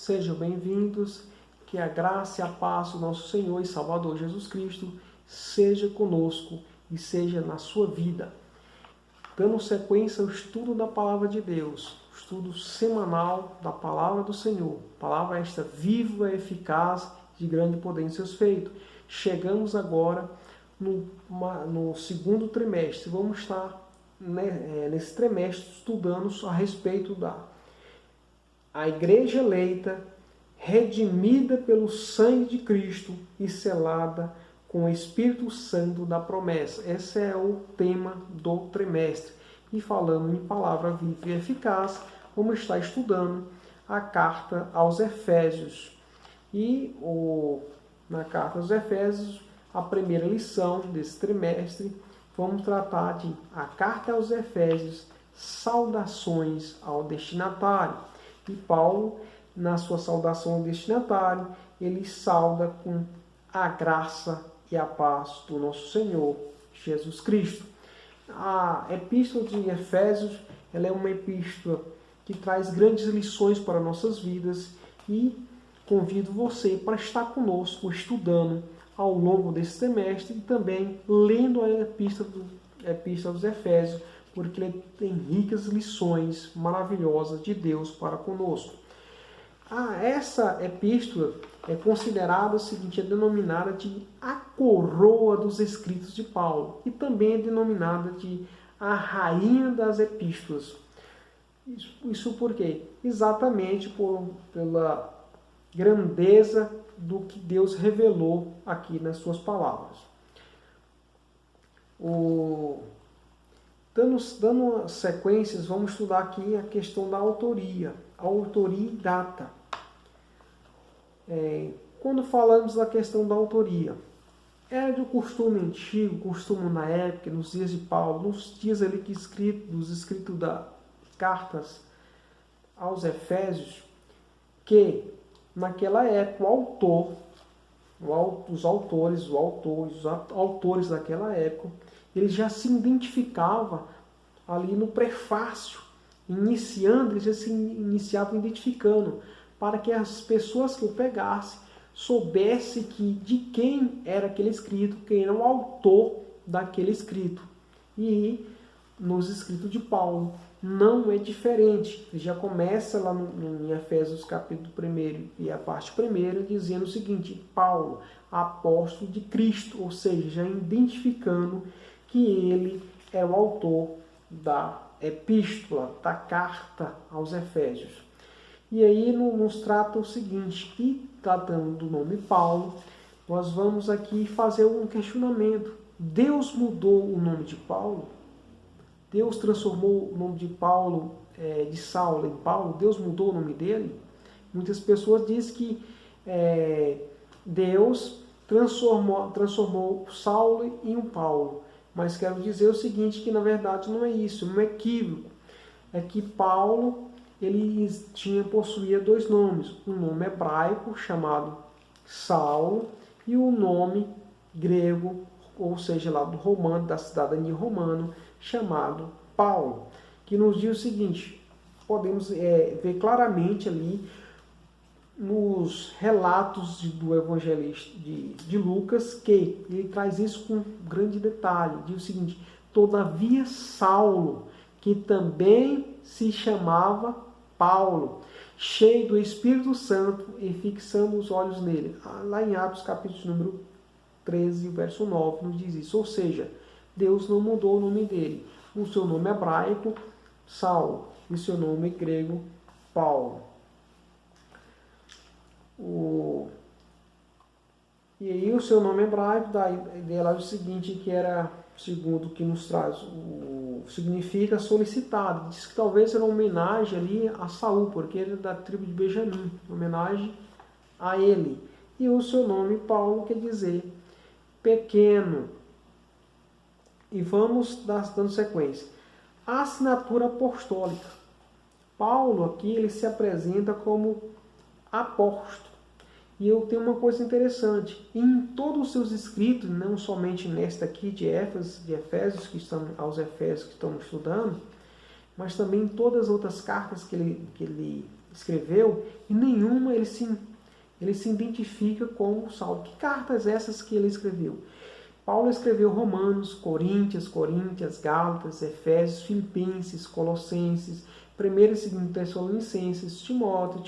Sejam bem-vindos, que a graça e a paz do nosso Senhor e Salvador Jesus Cristo seja conosco e seja na sua vida. Dando sequência ao estudo da Palavra de Deus, estudo semanal da Palavra do Senhor, palavra esta viva, eficaz, de grande poder em seus feitos. Chegamos agora no segundo trimestre. Vamos estar nesse trimestre estudando a respeito da igreja eleita, redimida pelo sangue de Cristo e selada com o Espírito Santo da promessa. Esse é o tema do trimestre. E falando em palavra viva e eficaz, vamos estar estudando a carta aos Efésios. E na carta aos Efésios, a primeira lição desse trimestre, vamos tratar de a carta aos Efésios, saudações ao destinatário. E Paulo, na sua saudação ao destinatário, ele sauda com a graça e a paz do nosso Senhor Jesus Cristo. A epístola de Efésios, ela é uma epístola que traz grandes lições para nossas vidas e convido você para estar conosco estudando ao longo desse semestre e também lendo a epístola dos Efésios, porque ele tem ricas lições maravilhosas de Deus para conosco. Essa epístola é considerada o seguinte, é denominada de a coroa dos escritos de Paulo e também é denominada de a rainha das epístolas. Isso por quê? Exatamente pela grandeza do que Deus revelou aqui nas suas palavras. Dando sequências, vamos estudar aqui a questão da autoria. Autoria e data. Quando falamos da questão da autoria, era de um costume antigo, costume na época, nos dias de Paulo, nos dias ali dos escritos das cartas aos Efésios, que naquela época os autores daquela época, eles já se identificavam ali no prefácio, eles já se iniciavam identificando, para que as pessoas que o pegassem soubessem de quem era aquele escrito, quem era o autor daquele escrito. E nos escritos de Paulo não é diferente. Ele já começa lá em Efésios capítulo 1 e a parte 1 dizendo o seguinte: Paulo, apóstolo de Cristo, ou seja, já identificando que ele é o autor da epístola, da carta aos Efésios. E aí nos trata o seguinte, e tratando do nome Paulo, nós vamos aqui fazer um questionamento. Deus mudou o nome de Paulo? Deus transformou o nome de Paulo, de Saulo em Paulo? Deus mudou o nome dele? Muitas pessoas dizem que Deus transformou Saulo em um Paulo. Mas quero dizer o seguinte, que na verdade não é isso, é um equívoco. É que Paulo, ele possuía dois nomes, um nome hebraico chamado Saulo e o nome grego, ou seja, lá do romano, da cidadania romana, chamado Paulo, que nos diz o seguinte, podemos ver claramente ali nos relatos do evangelista de Lucas, que ele traz isso com grande detalhe, diz o seguinte: todavia Saulo, que também se chamava Paulo, cheio do Espírito Santo, e fixando os olhos nele. Lá em Atos capítulo número 13, verso 9, nos diz isso. Ou seja, Deus não mudou o nome dele. O seu nome hebraico, Saulo, e o seu nome grego, Paulo. E aí o seu nome hebraico, daí lá o seguinte, que era, segundo o que nos traz, significa solicitado. Diz que talvez era uma homenagem ali a Saul, porque ele é da tribo de Benjamim, homenagem a ele. E o seu nome, Paulo, quer dizer pequeno. E vamos dando sequência. A assinatura apostólica. Paulo aqui, ele se apresenta como apóstolo. E eu tenho uma coisa interessante, em todos os seus escritos, não somente nesta aqui de Efésios, aos Efésios que estamos estudando, mas também em todas as outras cartas que ele escreveu, e nenhuma ele se identifica com Saulo. Que cartas essas que ele escreveu? Paulo escreveu Romanos, Coríntios, Gálatas, Efésios, Filipenses, Colossenses, 1ª e 2ª Tessalonicenses, Timóteo,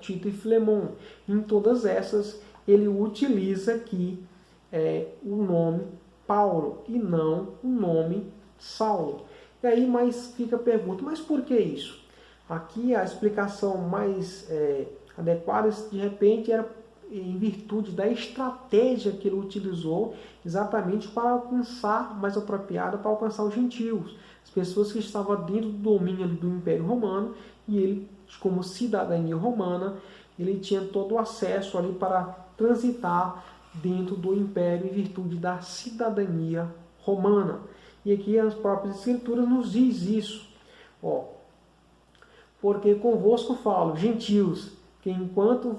Tito e Filemon. Em todas essas, ele utiliza aqui o nome Paulo e não o nome Saulo. E aí mais fica a pergunta, mas por que isso? Aqui a explicação mais adequada, de repente, era em virtude da estratégia que ele utilizou exatamente para alcançar, mais apropriada, para alcançar os gentios, as pessoas que estavam dentro do domínio do Império Romano, e ele, como cidadania romana, ele tinha todo o acesso ali para transitar dentro do Império em virtude da cidadania romana. E aqui as próprias Escrituras nos diz isso. Porque convosco falo, gentios, que enquanto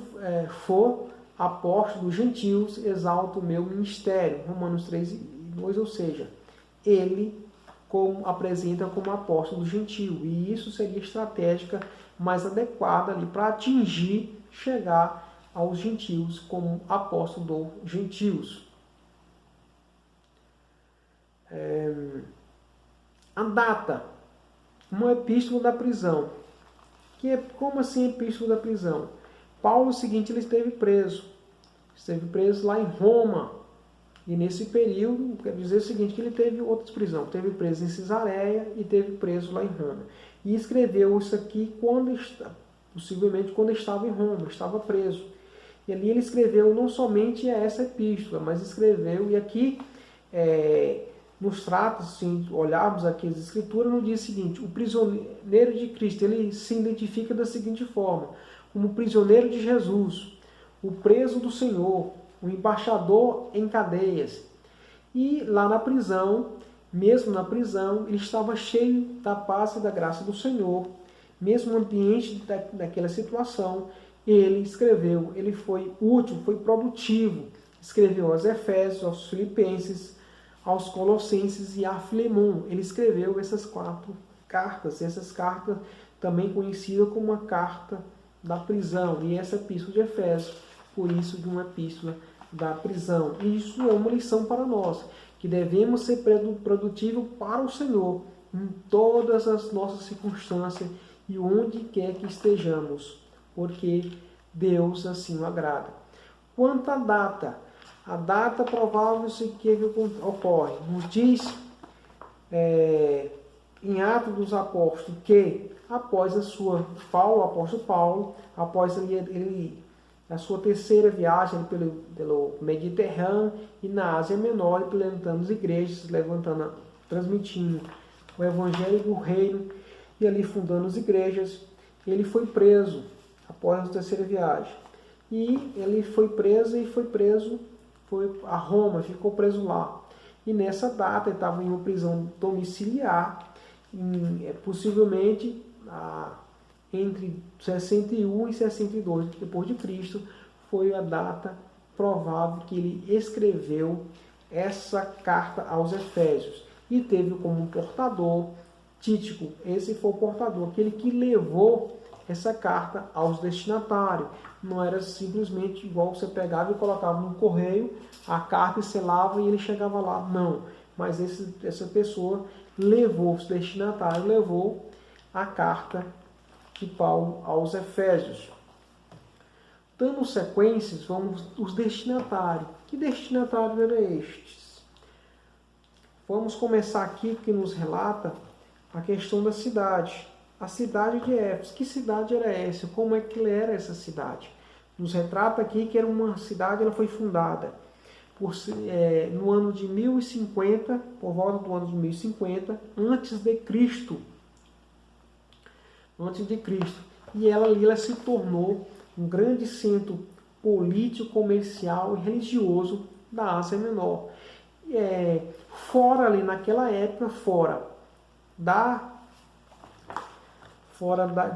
for apóstolo dos gentios, exalta o meu ministério. Romanos 3:2, ou seja, ele apresenta como apóstolo gentil. E isso seria estratégica mais adequada ali para chegar aos gentios como apóstolo dos gentios. A data, uma epístola da prisão. Como assim epístola da prisão? Paulo, o seguinte, ele esteve preso lá em Roma, e nesse período, quer dizer o seguinte, que ele teve outras prisões, teve preso em Cesareia e teve preso lá em Roma, e escreveu isso aqui possivelmente quando estava em Roma, estava preso, e ali ele escreveu não somente essa epístola, mas escreveu, e aqui nos tratos, se olharmos aqui as escrituras, no dia seguinte, o prisioneiro de Cristo, ele se identifica da seguinte forma, como prisioneiro de Jesus, o preso do Senhor, o embaixador em cadeias. E lá na prisão, mesmo na prisão, ele estava cheio da paz e da graça do Senhor. Mesmo no ambiente daquela situação, ele escreveu, ele foi útil, foi produtivo. Escreveu aos Efésios, aos Filipenses, aos Colossenses e a Filemon. Ele escreveu essas 4 cartas, essas cartas também conhecidas como a carta da prisão, e essa epístola de Efésios, por isso de uma epístola da prisão. E isso é uma lição para nós, que devemos ser produtivos para o Senhor em todas as nossas circunstâncias e onde quer que estejamos, porque Deus assim o agrada. Quanto à data, a data provável que ocorre, nos diz em Atos dos Apóstolos que após o apóstolo Paulo, após a sua terceira viagem pelo Mediterrâneo e na Ásia Menor, plantando as igrejas, transmitindo o Evangelho do Reino e ali fundando as igrejas, ele foi preso após a terceira viagem. E ele foi preso foi a Roma, ficou preso lá. E nessa data ele estava em uma prisão domiciliar, possivelmente entre 61 e 62 depois de Cristo, foi a data provável que ele escreveu essa carta aos Efésios. E teve como portador Tíquico. Esse foi o portador, aquele que levou essa carta aos destinatários. Não era simplesmente igual você pegava e colocava no correio a carta e selava e ele chegava lá. Não. Mas essa pessoa levou, os destinatários levou a carta de Paulo aos Efésios. Dando sequências, vamos os destinatários. Que destinatários eram estes? Vamos começar aqui que nos relata a questão da cidade. A cidade de Éfeso. Que cidade era essa? Como é que era essa cidade? Nos retrata aqui que era uma cidade, ela foi fundada no ano de 1050, por volta do ano de 1050, antes de Cristo. E ela se tornou um grande centro político, comercial e religioso da Ásia Menor. Fora ali naquela época,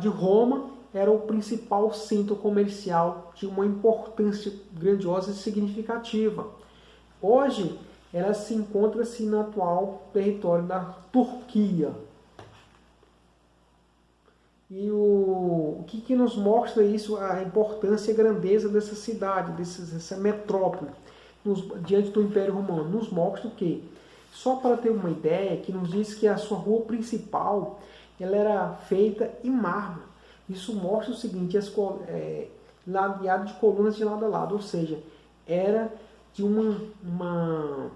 de Roma, era o principal centro comercial de uma importância grandiosa e significativa. Hoje, ela se encontra no atual território da Turquia. E o que nos mostra isso, a importância e a grandeza dessa cidade, dessa metrópole, diante do Império Romano? Nos mostra o quê? Só para ter uma ideia, que nos diz que a sua rua principal ela era feita em mármore. Isso mostra o seguinte, ladeado de colunas de lado a lado, ou seja, era de uma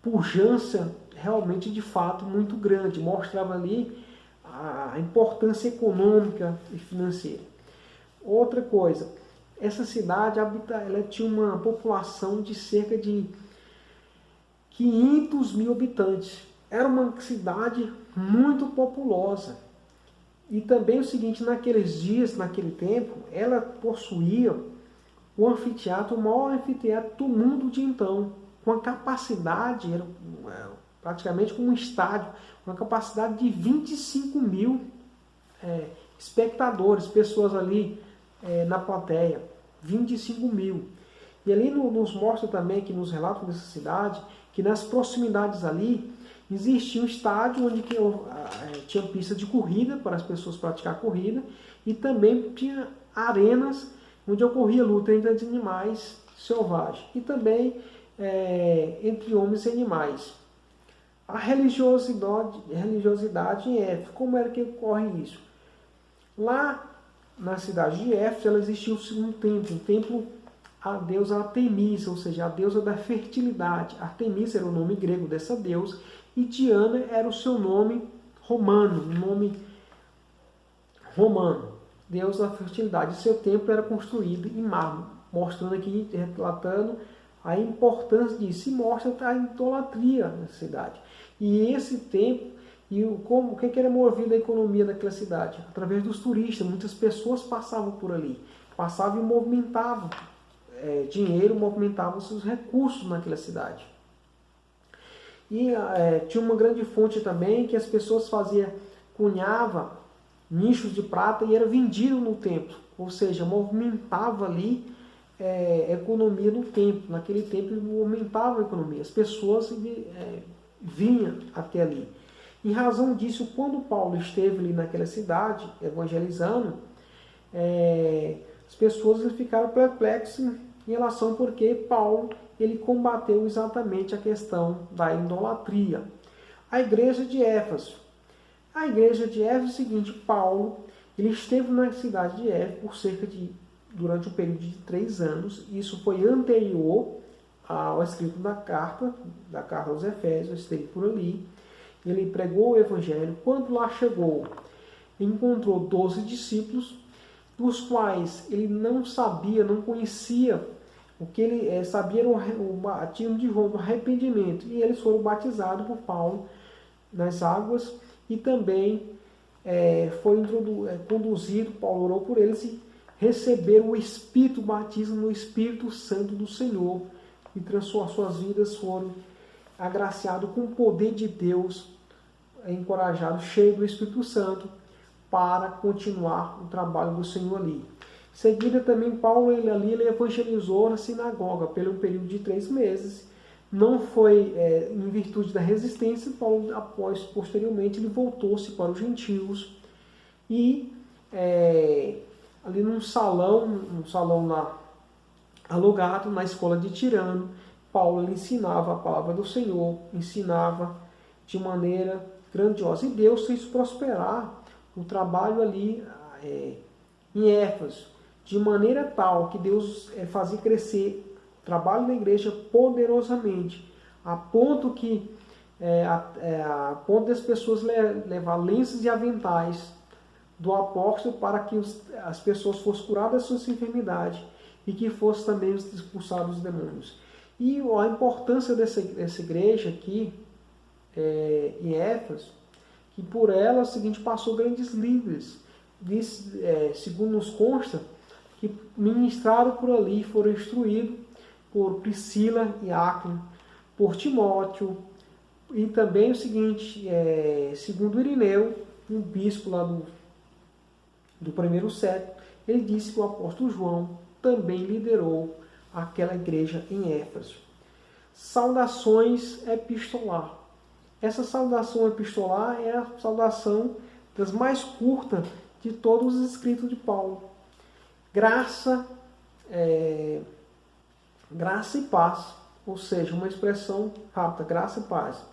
pujança realmente de fato muito grande, mostrava ali a importância econômica e financeira. Outra coisa, essa cidade ela tinha uma população de cerca de 500 mil habitantes. Era uma cidade muito populosa. E também o seguinte, naqueles dias, naquele tempo, ela possuía o anfiteatro, o maior anfiteatro do mundo de então, com a capacidade, era praticamente como um estádio, uma capacidade de 25 mil espectadores, pessoas ali na plateia, 25 mil. E ali nos mostra também, que nos relatos dessa cidade, que nas proximidades ali existia um estádio onde tinha pista de corrida para as pessoas praticar corrida e também tinha arenas onde ocorria luta entre animais selvagens e também entre homens e animais. A religiosidade em Éfeso, como era que ocorre isso? Lá na cidade de Éfeso ela existia um templo a deusa Artemisa, ou seja, a deusa da fertilidade. Artemisa era o nome grego dessa deusa e Diana era o seu nome romano, deusa da fertilidade. E seu templo era construído em mármore, mostrando aqui, relatando a importância disso, e mostra a idolatria na cidade. E esse templo, o que era movido a economia daquela cidade? Através dos turistas, muitas pessoas passavam por ali, passavam e movimentavam dinheiro, movimentavam seus recursos naquela cidade. E tinha uma grande fonte também, que as pessoas cunhavam nichos de prata e era vendido no templo, ou seja, movimentava ali economia no templo. Naquele templo movimentava a economia, as pessoas vinham até ali. Em razão disso, quando Paulo esteve ali naquela cidade, evangelizando, as pessoas ficaram perplexas em relação porque Paulo ele combateu exatamente a questão da idolatria. A igreja de Éfeso. A igreja de Éfeso é o seguinte, Paulo ele esteve na cidade de Éfeso durante um período de 3 anos. Isso foi anterior ao escrito da carta aos Efésios, esteve por ali. Ele pregou o evangelho. Quando lá chegou, encontrou 12 discípulos, dos quais ele não conhecia. O que ele sabia era o batismo de João, o arrependimento. E eles foram batizados por Paulo nas águas e também foi conduzido, Paulo orou por eles e receberam o Espírito, o batismo no Espírito Santo do Senhor. E suas vidas foram agraciadas com o poder de Deus, encorajados, cheios do Espírito Santo, para continuar o trabalho do Senhor ali. Em seguida também Paulo ele evangelizou na sinagoga pelo período de 3 meses. Não foi em virtude da resistência. Paulo posteriormente ele voltou-se para os gentios e ali num salão lá alugado na escola de Tirano, Paulo ele ensinava a palavra do Senhor, ensinava de maneira grandiosa, e Deus fez prosperar o trabalho ali em Éfeso, de maneira tal que Deus fazia crescer o trabalho da igreja poderosamente, a ponto das pessoas levar lenços e aventais do apóstolo para que as pessoas fossem curadas das suas enfermidades e que fossem também expulsados os demônios. E a importância dessa igreja aqui em Éfeso, que por ela o seguinte passou grandes líderes, segundo nos consta, que ministraram por ali, foram instruídos por Priscila e Áquila, por Timóteo, e também o seguinte, segundo Irineu, um bispo lá do primeiro século, ele disse que o apóstolo João também liderou aquela igreja em Éfeso. Saudações epistolar. Essa saudação epistolar é a saudação das mais curtas de todos os escritos de Paulo. Graça e paz, ou seja, uma expressão rápida, graça e paz.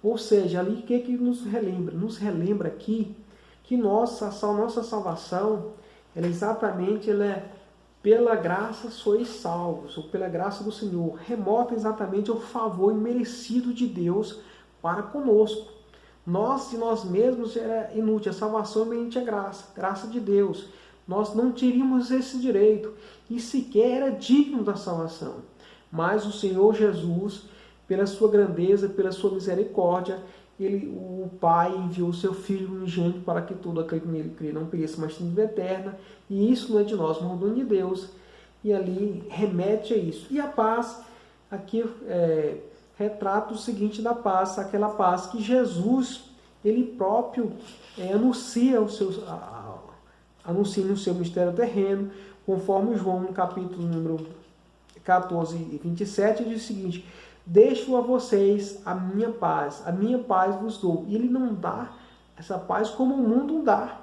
Ou seja, ali o que nos relembra? Nos relembra aqui que nossa salvação, ela é pela graça sois salvos, ou pela graça do Senhor, remota exatamente ao favor imerecido de Deus para conosco. Nós, de nós mesmos, era inútil. A salvação é mediante a graça de Deus. Nós não teríamos esse direito e sequer era digno da salvação. Mas o Senhor Jesus, pela sua grandeza, pela sua misericórdia, o Pai enviou o seu Filho unigênito para que todo aquele que nele crê não pereça, mas tenha vida eterna. E isso não é de nós, mas é um dom de Deus. E ali remete a isso. E a paz, aqui retrata o seguinte da paz, aquela paz que Jesus, ele próprio anuncia no seu mistério terreno, conforme João, no capítulo número 14 e 27, diz o seguinte: deixo a vocês a minha paz vos dou. E ele não dá essa paz como o mundo dá.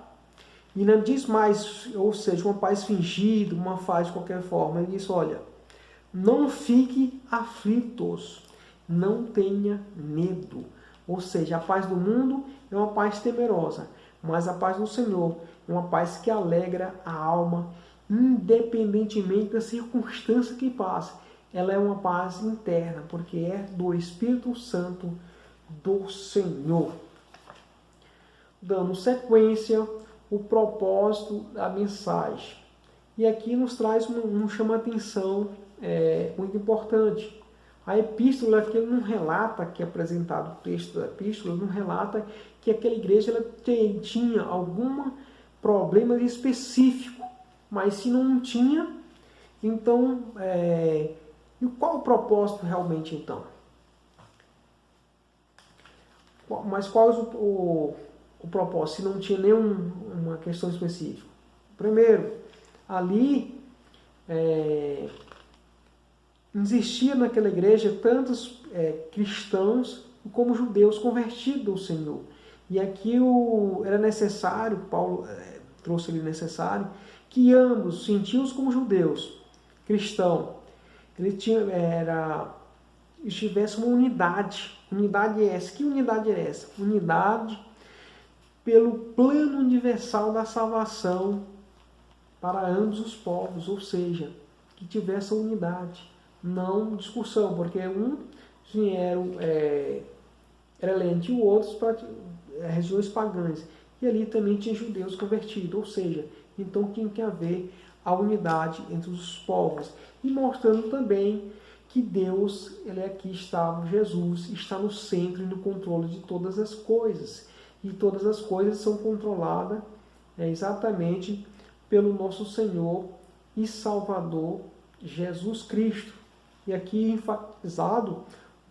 E não diz mais, ou seja, uma paz fingida, uma paz de qualquer forma. Ele diz, olha, não fique aflitos, não tenha medo. Ou seja, a paz do mundo é uma paz temerosa, mas a paz do Senhor é uma paz que alegra a alma, independentemente da circunstância que passe. Ela é uma paz interna, porque é do Espírito Santo do Senhor. Dando sequência, o propósito da mensagem. E aqui nos traz chama a atenção muito importante. A epístola aqui não relata, que é apresentado o texto da epístola, não relata que aquela igreja ela tinha algum problema específico, mas se não tinha, então, e qual o propósito realmente então? Mas qual o propósito, se não tinha nenhuma questão específica? Primeiro, ali existia naquela igreja tantos cristãos como judeus convertidos ao Senhor. E aqui era necessário, Paulo trouxe ali necessário, que ambos, gentios como judeus, cristãos, estivesse uma unidade. Unidade é essa. Que unidade é essa? Unidade pelo plano universal da salvação para ambos os povos, ou seja, que tivesse a unidade, não discussão, porque era lente e outros para regiões pagãs, e ali também tinha judeus convertidos, ou seja, então tinha que haver a unidade entre os povos, e mostrando também que Deus, aqui está, Jesus, está no centro e no controle de todas as coisas, e todas as coisas são controladas exatamente pelo nosso Senhor e Salvador Jesus Cristo. E aqui enfatizado o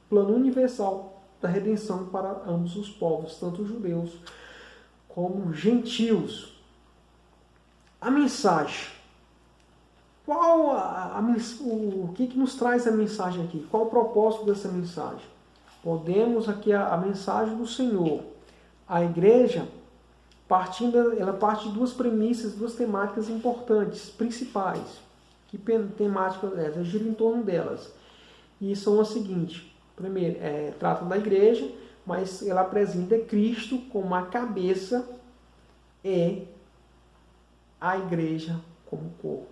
plano universal da redenção para ambos os povos, tanto judeus como gentios. A mensagem. O que nos traz a mensagem aqui? Qual o propósito dessa mensagem? Podemos aqui a mensagem do Senhor. A igreja, ela parte de duas premissas, duas temáticas importantes, principais. Que temáticas essas? Gira em torno delas. E são as seguintes. Primeiro, trata da igreja, mas ela apresenta Cristo como a cabeça e a igreja como corpo.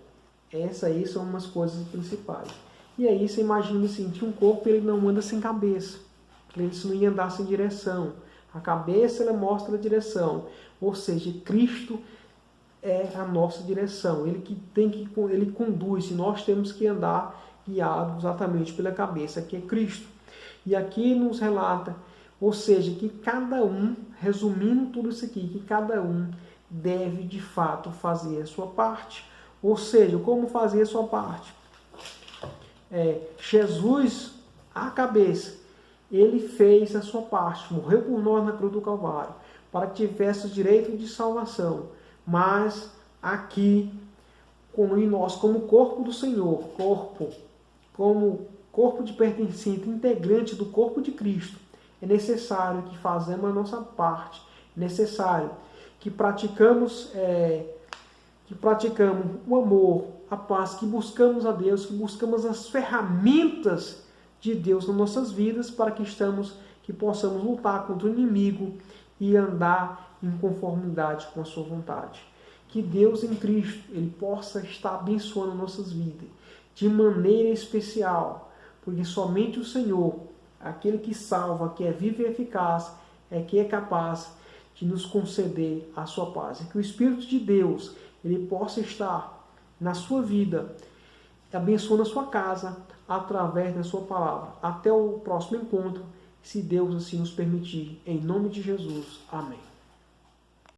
Essas aí são umas coisas principais. E aí você imagina assim, que um corpo ele não anda sem cabeça. Ele não ia andar sem direção. A cabeça ela mostra a direção. Ou seja, Cristo é a nossa direção. Ele conduz. E nós temos que andar guiados exatamente pela cabeça, que é Cristo. E aqui nos relata, ou seja, que cada um, resumindo tudo isso aqui, que cada um deve de fato fazer a sua parte. Ou seja, como fazer a sua parte? Jesus, a cabeça, ele fez a sua parte, morreu por nós na cruz do Calvário, para que tivesse o direito de salvação. Mas aqui, em nós, como corpo do Senhor, como corpo de pertencente, integrante do corpo de Cristo, é necessário que façamos a nossa parte. É necessário que praticamos o amor, a paz, que buscamos a Deus, que buscamos as ferramentas de Deus nas nossas vidas para que possamos lutar contra o inimigo e andar em conformidade com a sua vontade. Que Deus em Cristo ele possa estar abençoando nossas vidas de maneira especial, porque somente o Senhor, aquele que salva, que é vivo e eficaz, que é capaz de nos conceder a sua paz. E que o Espírito de Deus ele possa estar na sua vida, abençoando a sua casa, através da sua palavra. Até o próximo encontro, se Deus assim nos permitir. Em nome de Jesus. Amém.